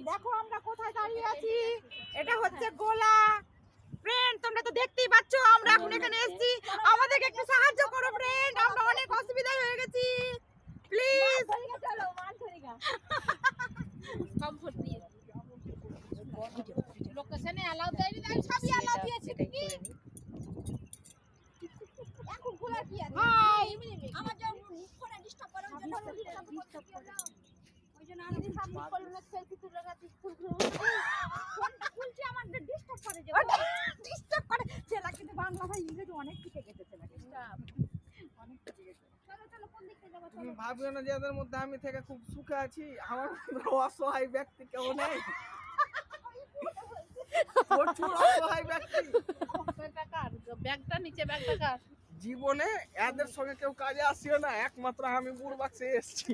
দেখো আমরা কোথায় দাঁড়িয়ে আছি, এটা হচ্ছে গোলা। ফ্রেন্ড তোমরা তো দেখতেই পাচ্ছ আমরা এখন এখানে এসেছি, আমাদেরকে একটু সাহায্য করো ফ্রেন্ড, আমরা অনেক অসুবিধায় হয়ে গেছি, প্লিজ। চলো মাছ ধরি গা, কমফোর্ট দিয়ে লোকেশনে অ্যালাউ দেয়নি, আমি সবই অ্যালাউ দিয়েছি কি এখন গোলা কি আছে। হাই আমার যে ফোনে ডিস্টার্ব করার জন্য ডিস্টার্ব করে ওই জন্য আমি সাবমিট করলাম না, সেলফি তুলে রাখি ফোনটা খুলছি আমার ডিস্টার্ব করে, যে ডিস্টার্ব করে ছেলা। কিন্তু বাংলা ভাই ইংরেজি অনেক শিখে গেছে ছেলা, অনেক শিখে গেছে। চলো চলো কোন দিকে যাব? তুমি ভাবিও না যে এদের মধ্যে আমি থেকে খুব সুখে আছি, আমার অসহায় ব্যক্তি কেউ নেই, প্রচুর অসহায় ব্যক্তি। ব্যাগটা নিচে, ব্যাগটা কার? জীবনে এদের সঙ্গে কেউ কাজে আসিও না, একমাত্র আমি বুড়বাক্সে এসেছি।